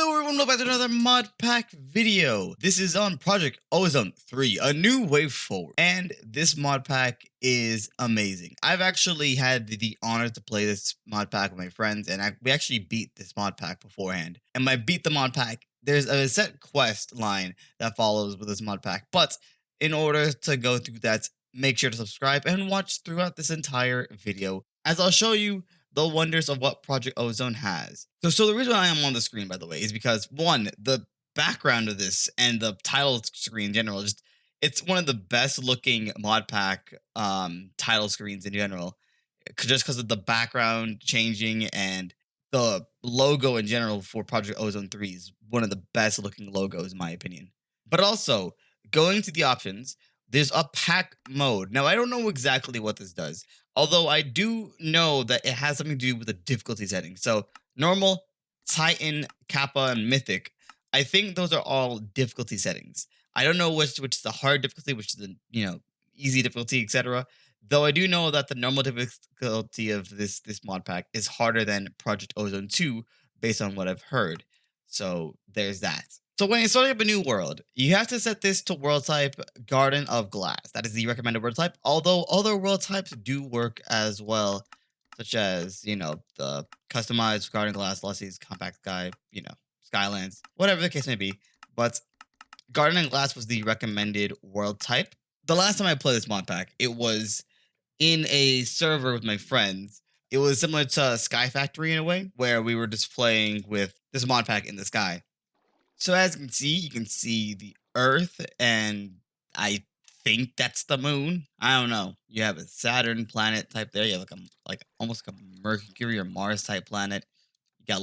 Hello everyone, welcome back to another Modpack video. This is on Project Ozone 3, a new way forward. And this modpack is amazing. I've actually had the honor to play this modpack with my friends, and we actually beat this modpack beforehand. And by beat the modpack, there's a set quest line that follows with this modpack. But in order to go through that, make sure to subscribe and watch throughout this entire video, as I'll show you the wonders of what Project Ozone has. So the reason why I am on the screen, by the way, is because one, the background of this and the title screen in general, it's one of the best looking mod pack title screens in general, just because of the background changing, and the logo in general for Project Ozone 3 is one of the best looking logos in my opinion. But also, going to the options, there's a pack mode. Now, I don't know exactly what this does, although I do know that it has something to do with the difficulty setting. So normal, Titan, Kappa, and Mythic, I think those are all difficulty settings. I don't know which is the hard difficulty, which is the easy difficulty, etc. Though I do know that the normal difficulty of this mod pack is harder than Project Ozone 2, based on what I've heard. So there's that. So when you're starting up a new world, you have to set this to world type Garden of Glass. That is the recommended world type, although other world types do work as well, such as, the customized Garden Glass, Lussies, Compact Sky, Skylands, whatever the case may be. But Garden of Glass was the recommended world type. The last time I played this mod pack, it was in a server with my friends. It was similar to Skyfactory in a way, where we were just playing with this mod pack in the sky. So as you can see the Earth, and I think that's the moon. I don't know. You have a Saturn planet type there. You have like almost like a Mercury or Mars type planet. You got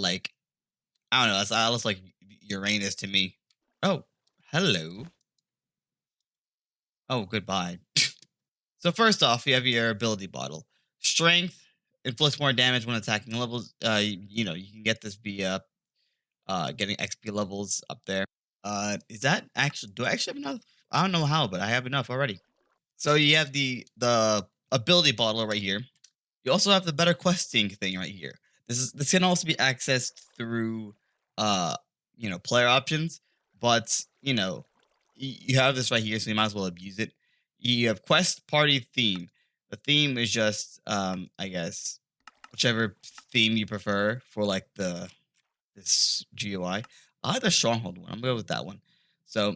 I don't know. That looks like Uranus to me. Oh, hello. Oh, goodbye. So first off, you have your ability bottle. Strength inflicts more damage when attacking levels. You can get this via getting XP levels up there. Is that actually? Do I actually have enough? I don't know how, but I have enough already. So you have the ability bottle right here. You also have the better questing thing right here. This can also be accessed through player options, but you have this right here, so you might as well abuse it. You have quest party theme. The theme is just I guess whichever theme you prefer for like this GUI. I like the stronghold one. I'm going to go with that one. So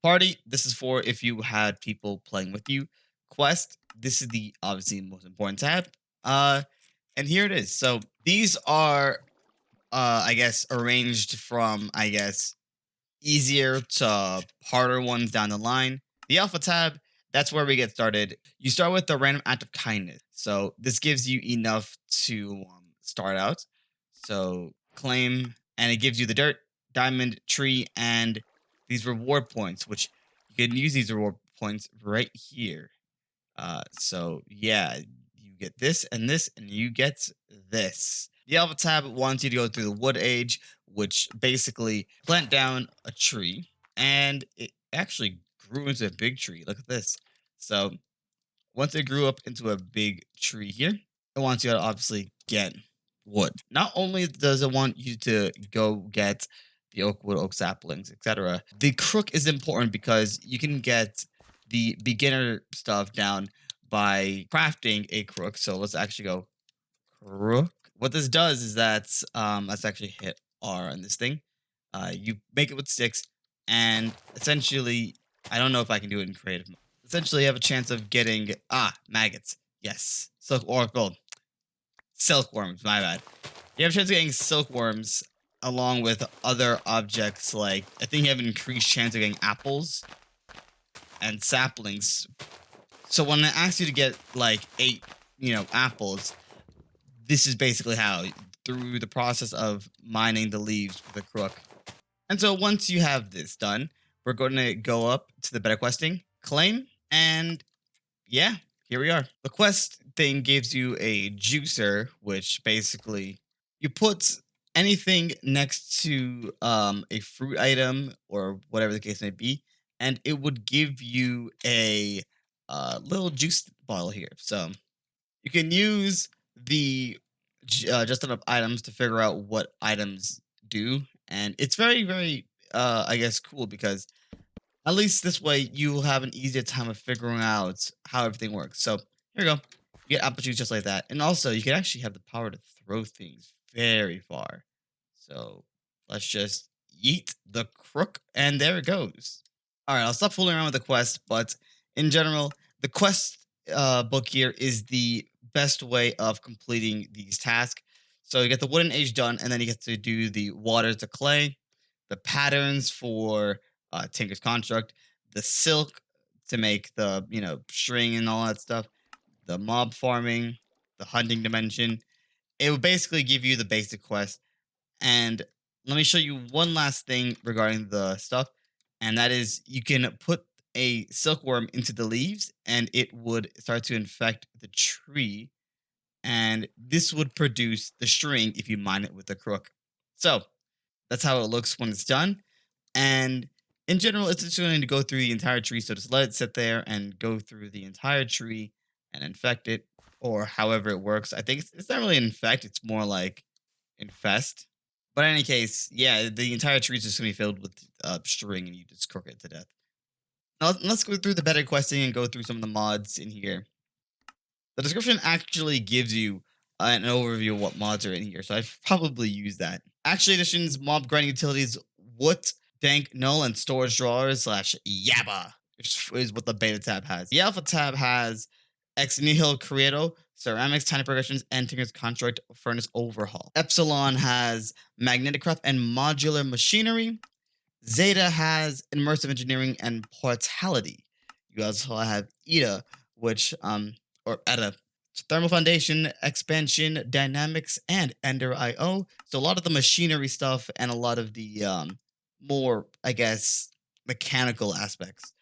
party, this is for if you had people playing with you. Quest, this is the obviously most important tab. And here it is. So these are I guess arranged from easier to harder ones down the line. The alpha tab, that's where we get started. You start with the random act of kindness. So this gives you enough to start out. So claim, and it gives you the dirt, diamond, tree, and these reward points, which you can use these reward points right here. So yeah, you get this, and you get this. The alpha tab wants you to go through the wood age, which basically plant down a tree, and it actually grew into a big tree. Look at this. So once it grew up into a big tree here, it wants you to obviously get wood. Not only does it want you to go get the oak wood, oak saplings, etc. The crook is important because you can get the beginner stuff down by crafting a crook. So let's actually go crook. What this does is that let's actually hit R on this thing. You make it with sticks, and essentially, I don't know if I can do it in creative mode. Essentially, you have a chance of getting maggots. Yes, silkworms. My bad. You have a chance of getting silkworms along with other objects. Like I think you have an increased chance of getting apples and saplings. So when I ask you to get like 8, apples, this is basically how, through the process of mining the leaves with a crook. And so once you have this done, we're going to go up to the better questing, claim, and yeah, here we are. The quest thing gives you a juicer, which basically you put anything next to a fruit item or whatever the case may be, and it would give you a little juice bottle here. So you can use the just enough items to figure out what items do, and it's very, very, I guess, cool because at least this way you have an easier time of figuring out how everything works. So here you go. You get apple juice just like that. And also you can actually have the power to throw things very far. So let's just yeet the crook and there it goes. All right, I'll stop fooling around with the quest, but in general, the quest book here is the best way of completing these tasks. So you get the wooden age done, and then you get to do the water to clay, the patterns for Tinker's construct, the silk to make the string and all that stuff, the mob farming, the hunting dimension. It will basically give you the basic quest, and let me show you one last thing regarding the stuff, and that is you can put a silkworm into the leaves and it would start to infect the tree, and this would produce the string if you mine it with a crook. So that's how it looks when it's done. And in general, it's just going to go through the entire tree. So just let it sit there and go through the entire tree and infect it, or however it works. I think it's not really infect, it's more like infest. But in any case, yeah, the entire tree is just gonna be filled with string, and you just cook it to death. Now let's go through the better questing and go through some of the mods in here. The description actually gives you an overview of what mods are in here, so I've probably used that. Actually, additions, mob grinding utilities, Woot, Dank, Null, and storage drawers slash Yabba is what the beta tab has. The alpha tab has Ex Nihil Creato, Ceramics, Tiny Progressions, and Tinker's Construct Furnace Overhaul. Epsilon has Magnetic Craft and Modular Machinery. Zeta has immersive engineering and portality. You also have Eta, which or Eta, thermal foundation, expansion, dynamics, and Ender IO. So a lot of the machinery stuff and a lot of the more, I guess, mechanical aspects.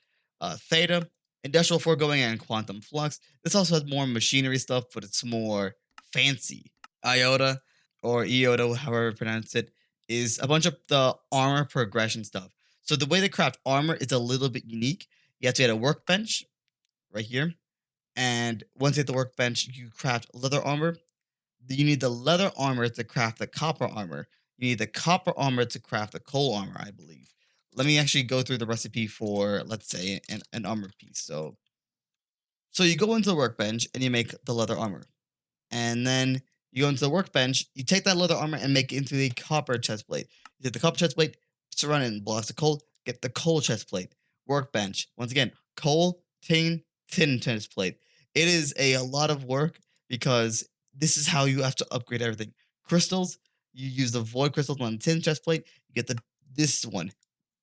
Theta, industrial foregoing, and quantum flux. This also has more machinery stuff, but it's more fancy. Iota or Iota, however you pronounce it, is a bunch of the armor progression stuff. So the way they craft armor is a little bit unique. You have to get a workbench right here, and once you hit the workbench, you craft leather armor. You need the leather armor to craft the copper armor. You need the copper armor to craft the coal armor, I believe. Let me actually go through the recipe for, let's say, an armor piece. So you go into the workbench and you make the leather armor. And then you go into the workbench, you take that leather armor and make it into a copper chest plate. You take the copper chest plate, surround it in blocks of coal, get the coal chest plate. Workbench. Once again, coal, tin chest plate. It is a lot of work because this is how you have to upgrade everything. Crystals, you use the void crystals on the tin chest plate, you get the this one.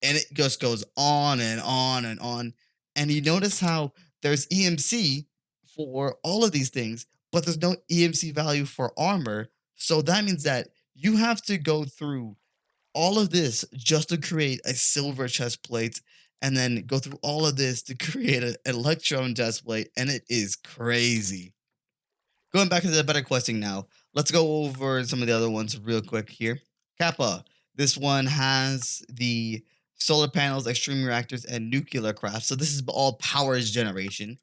And it just goes on and on and on. And you notice how there's EMC for all of these things, but there's no EMC value for armor. So that means that you have to go through all of this just to create a silver chest plate, and then go through all of this to create an electron chest plate, and it is crazy. Going back to the better questing now, let's go over some of the other ones real quick here. Kappa. This one has the solar panels, extreme reactors, and nuclear craft. So this is all power generation.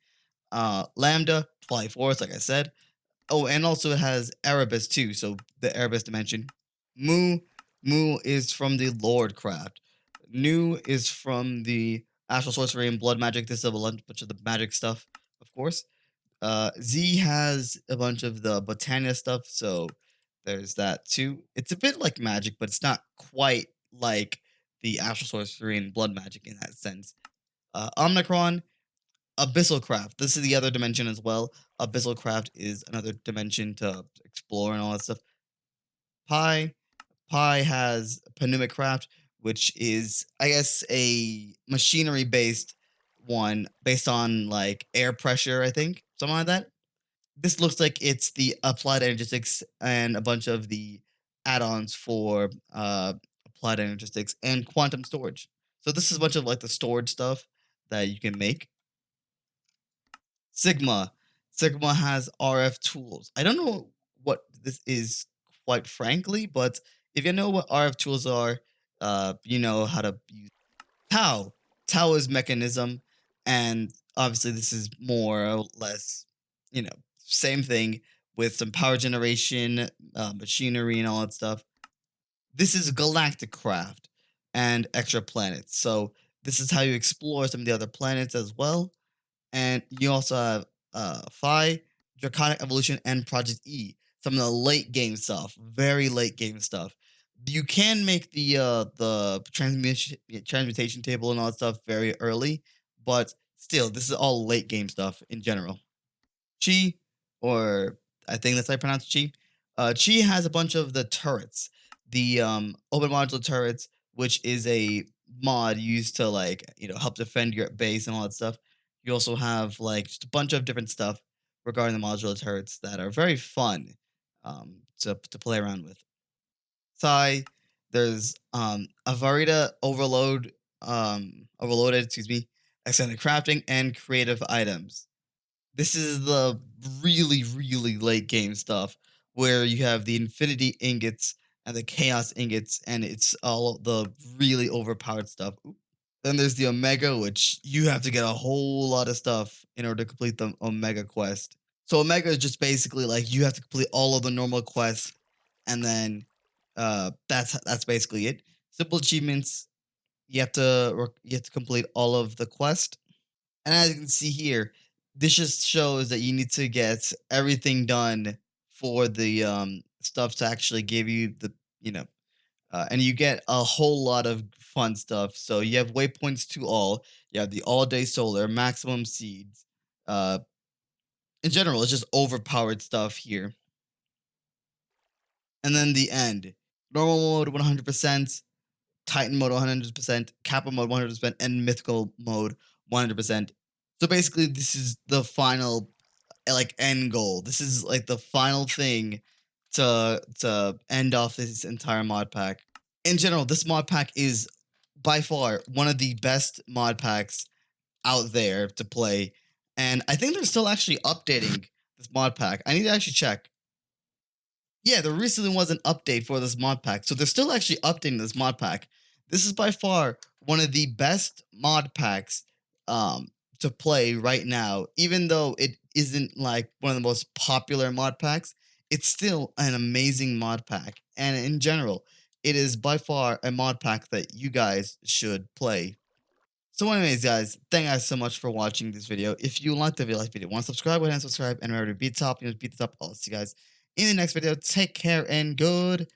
Lambda, Fly Force, like I said. Oh, and also it has Erebus too, so the Erebus dimension. Mu, Mu is from the Lord craft. Nu is from the Astral Sorcery and Blood Magic. This is a bunch of the magic stuff, of course. Z has a bunch of the Botania stuff, so there's that too. It's a bit like magic, but it's not quite like the Astral Sorcery and Blood Magic in that sense. Omnicron, Abyssal Craft. This is the other dimension as well. Abyssal Craft is another dimension to explore and all that stuff. Pi, Pi has Pneumatic Craft, which is, I guess, a machinery based one based on like air pressure, I think, something like that. This looks like it's the applied energistics and a bunch of the add-ons for applied energistics and quantum storage. So this is a bunch of like the storage stuff that you can make. Sigma. Sigma has RF tools. I don't know what this is, quite frankly, but if you know what RF tools are, you know how to use Tau. Tau is mechanism, and obviously this is more or less, same thing with some power generation, machinery, and all that stuff. This is galactic craft and extra planets. So this is how you explore some of the other planets as well. And you also have Phi, Draconic Evolution, and Project E. Some of the late game stuff, very late game stuff. You can make the transmutation table and all that stuff very early, but still, this is all late game stuff in general. Chi, or I think that's how I pronounce Chi. Chi has a bunch of the turrets, the open modular turrets, which is a mod used to like help defend your base and all that stuff. You also have like just a bunch of different stuff regarding the modular turrets that are very fun to play around with. Psi, there's Avarita overloaded, excuse me, extended crafting and creative items. This is the really, really late game stuff where you have the infinity ingots and the chaos ingots, and it's all the really overpowered stuff. Oop. Then there's the Omega, which you have to get a whole lot of stuff in order to complete the Omega quest. So Omega is just basically like you have to complete all of the normal quests, and then that's basically it. Simple achievements. You have to complete all of the quest. And as you can see here, this just shows that you need to get everything done for the stuff to actually give you the you know and you get a whole lot of fun stuff. So you have waypoints to all. You have the all day solar, maximum seeds. Uh, in general, it's just overpowered stuff here. And then the end. Normal mode 100%, Titan mode 100%, Kappa mode 100%, and mythical mode 100%. So basically, this is the final like end goal. This is like the final thing to end off this entire mod pack. In general, this mod pack is by far one of the best mod packs out there to play. And I think they're still actually updating this mod pack. I need to actually check. Yeah, there recently was an update for this mod pack. So they're still actually updating this mod pack. This is by far one of the best mod packs to play right now. Even though it isn't like one of the most popular mod packs, it's still an amazing mod pack. And in general, it is by far a mod pack that you guys should play. So anyways, guys, thank you guys so much for watching this video. If you liked the video, want to subscribe, go ahead and subscribe. And remember to beat top, beat the top. I'll see you guys in the next video. Take care and good.